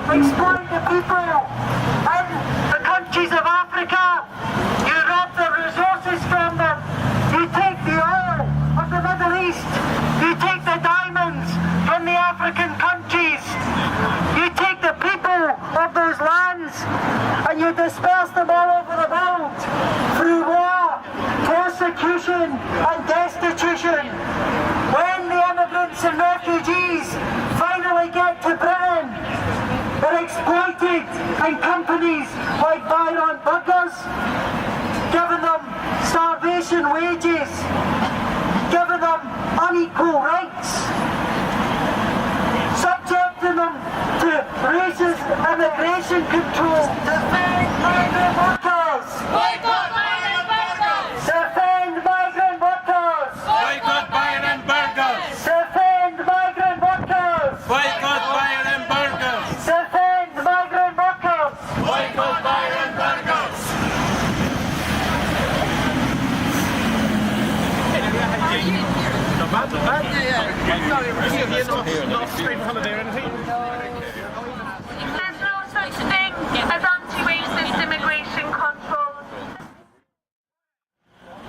Exploit the people in the countries of Africa. You rob the resources from them. You take the oil of the Middle East. You take the diamonds from the African countries. You take the people of those lands and you disperse them all over the world through war, persecution and destitution. When the immigrants and refugees finally get to Britain, they're exploited in companies like Byron Burgers, giving them starvation wages, giving them unequal rights, subjecting them to racist immigration control. Defend migrant workers! Boycott Byron Burgers! Defend migrant workers! Boycott Byron Burgers! Defend migrant workers! Boycott Byron Burgers! Defend migrant workers! Boycott Byron Burgers! There's no such thing as anti-racist immigration control.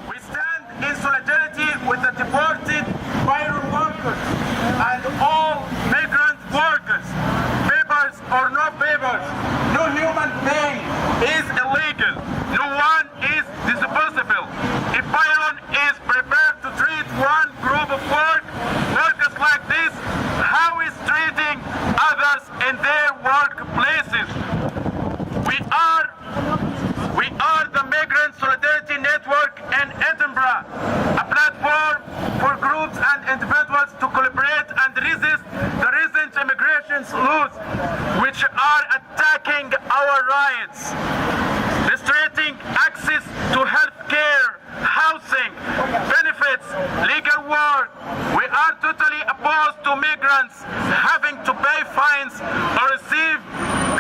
We stand in solidarity with the deported Byron workers and all migrant workers, papers or no papers. No human being is illegal. No one is disposable. If Byron is prepared to treat one group of workers like this, how is treating others in their workplaces? We are the Migrant Solidarity Network in Edinburgh, a platform for groups and individuals to collaborate and resist the recent immigration laws which are attacking our rights, restricting access to health care, housing, benefits, legal work. We are totally opposed to migrants having to pay fines or receive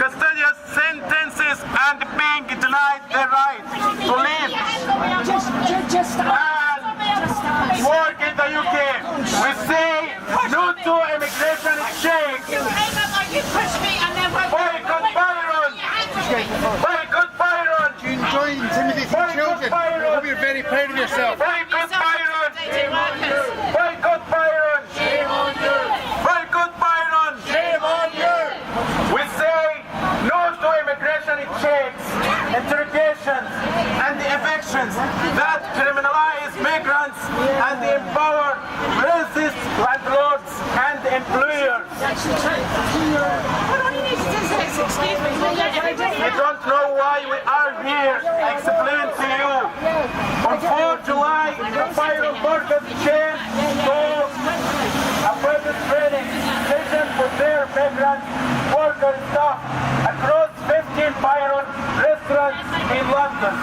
custodial sentences and being denied their right to live and work in the UK. We say no to immigration exchange. Boycott Byron! Boycott Byron! You enjoy intimidating children. You'll be very proud of yourself. Boycott Byron! Boycott Byron! Shame on you! Boycott Byron! Shame on you! We say no to immigration checks, interrogations, and the evictions that criminalize migrants and empower racist landlords and employers. I don't know why we are here. Explain to you. On 4 July, Byron Burgers chain stole a private training station for their migrant worker staff across 15 Byron restaurants in London.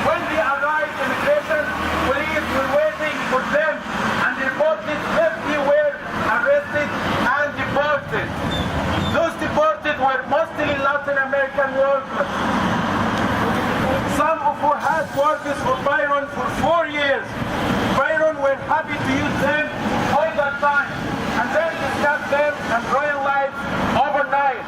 When they arrived, immigration police were waiting for them and reported 50 were arrested and deported. Those deported were mostly Latin American workers. Some of who had worked for Byron for 4 years. Byron were happy to use them all the time and then discuss them and royal lives overnight.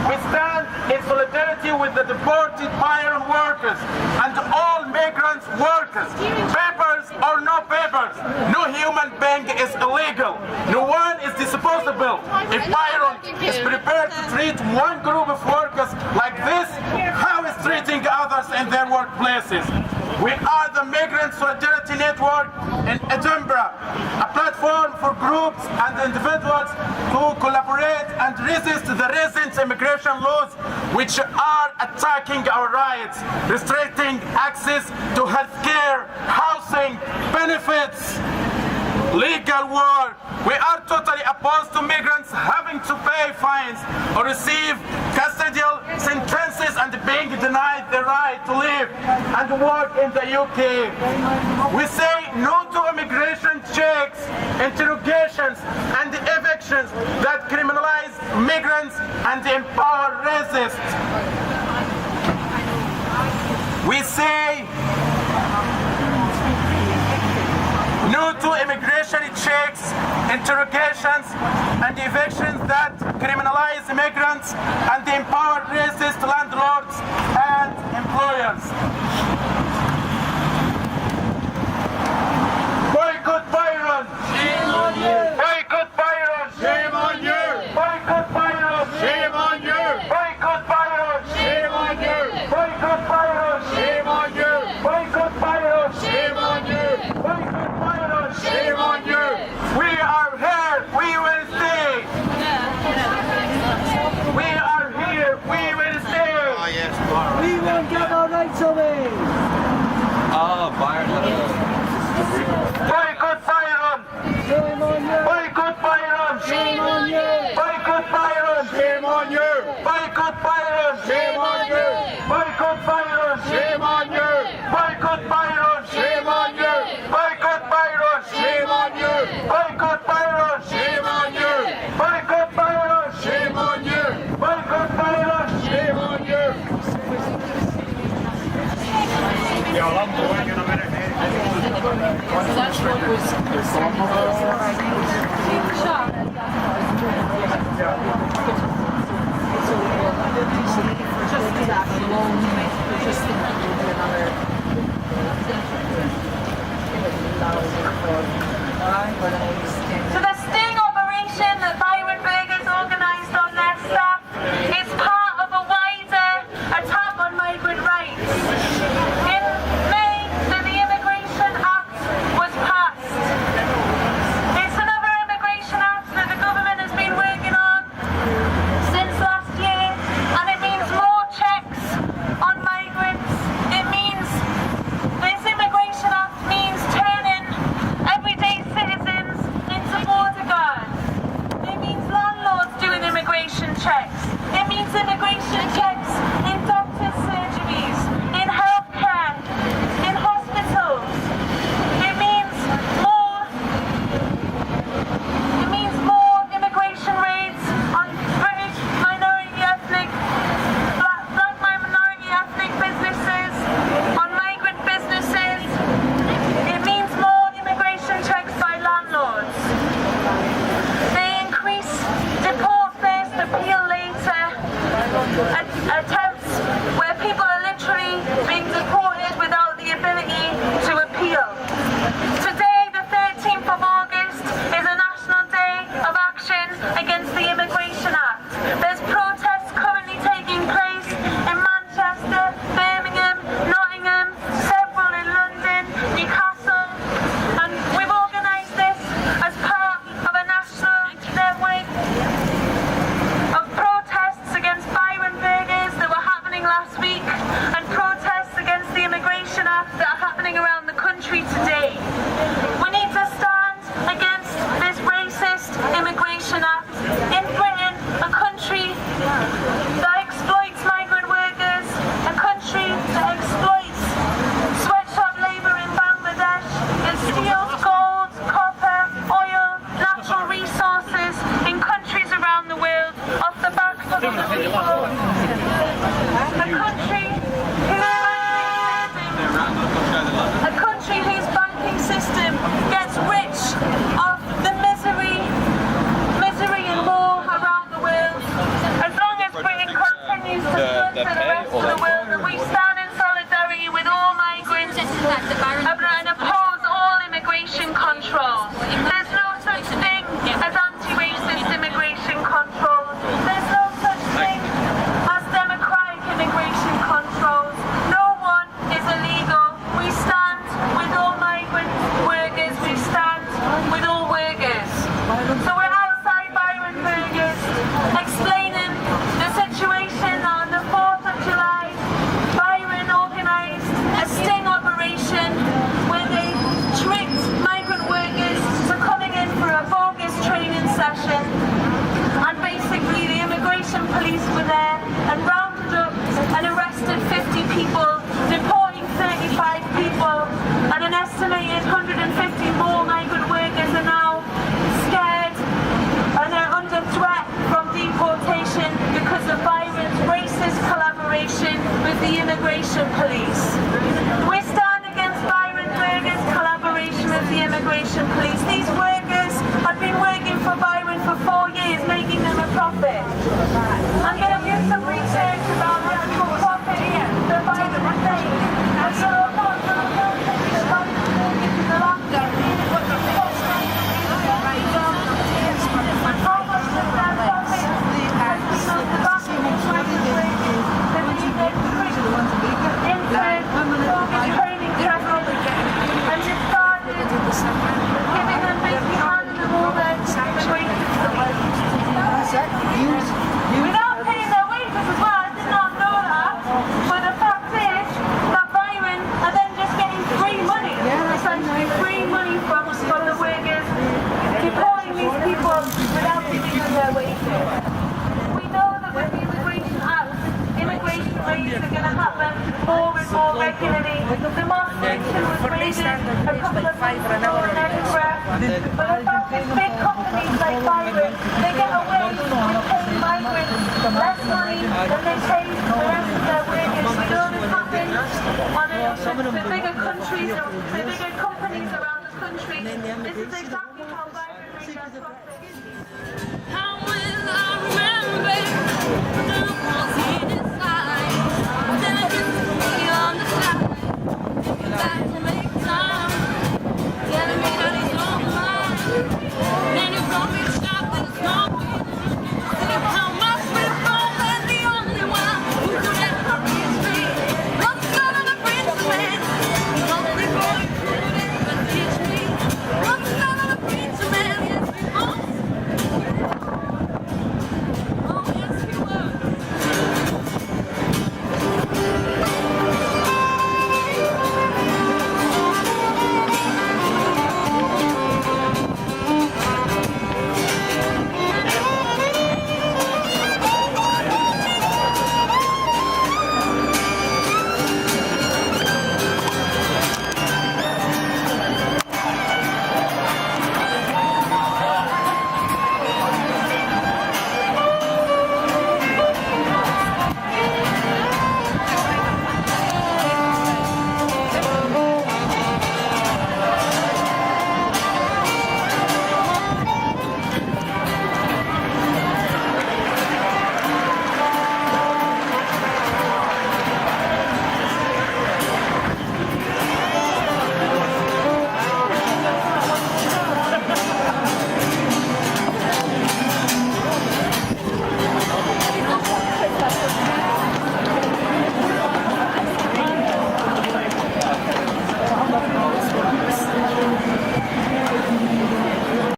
We stand in solidarity with the deported Byron workers and all migrant workers. Papers or no papers, no human being is illegal. No one is disposable. If Byron is prepared to treat one group of workers like this, how is treating others in their workplaces? We are the Migrant Solidarity Network in Edinburgh, a platform for groups and individuals to collaborate and resist the recent immigration laws which are attacking our rights, restricting access to health care, housing, benefits, legal work. We are totally opposed to migrants having to pay fines or receive custodial sentences and being denied the right to live and work in the UK. We say no to immigration checks, interrogations and evictions that criminalize migrants and empower racists. We say no to immigration checks, interrogations, and evictions that criminalize immigrants and empower racist landlords and employers. Boycott Byron! Shame on you! Boycott Byron! Shame on you! Boycott Byron! Shame on you! Boycott Byron! Shame on you! Boycott Byron! Shame on you! Boycott Byron! Shame on you! Boycott Byron! Shame on you! We are here, we will stay! We are here, we will stay! Oh, yes. We won't give our rights away. Boycott Byron! Shame on you. Boycott Byron! Shame on you. Boycott Byron! Shame on you! Boycott Byron! Shame on you! Boycott Byron! Shame on you! Boycott Byron! Shame on you! Boycott Byron! Shame on you! Boycott Byron! Shame on you! Boycott Byron! Shame on you! Boycott Byron! Shame on you! So the sting operation that Byron Burgers organised on their staff is part of a wider attack on migrant rights. In May, the Immigration Act was passed. It's another immigration act that the government has been working on since last year, and it means more checks on migrants. It means this immigration act means turning everyday citizens into border guards. It means landlords doing immigration checks. It means immigration checks in doctors' surgeries, in healthcare, in hospitals. It means more immigration raids on British minority ethnic, black minority ethnic businesses, on migrant businesses. It means more immigration checks by landlords. They increase deport first, appeal later attempts where people are literally being deported without the ability to appeal. Today, the 13th of August, is a national day of action against the Immigration Act. There's protests currently taking place in Manchester, Birmingham, Nottingham, several in London, Newcastle, and we've organised this as part of a national network of protests against Byron Burgers that were happening last week, and protests against the Immigration Act that are happening around the country today. We need to stand against this racist Immigration Act. In Britain, a country that exploits migrant workers, a country that exploits sweatshop labour in Bangladesh, that steals gold, copper, oil, natural resources in countries around the world off the backs of other people. A country whose banking system gets rich off the misery and war around the world. As long as Britain continues to fund for the rest of the world, and we stand in solidarity with all migrants and oppose all immigration controls. There's no such thing as anti-racist immigration controls. There's no such thing as democratic immigration controls. No one is illegal. We stand with all migrant workers. We stand with all workers. So we're outside Byron Burgers explaining the situation on the 4th of July. Byron organised a sting operation where they tricked migrant workers to coming in for a bogus training session, and basically the immigration police were there and rounded up and arrested 50 people, deporting 35 people, and an estimated 150 more migrant workers are now scared and are under threat from deportation because of Byron's racist collaboration with the immigration police. The Master was raided a couple of months ago in Edinburgh. But I found these big companies like Byron, they get away with paying migrants less money than they pay the rest of their workers. We know this happens on the bigger countries, the bigger companies around the country. This is exactly how Byron makes their profits. How will I remember the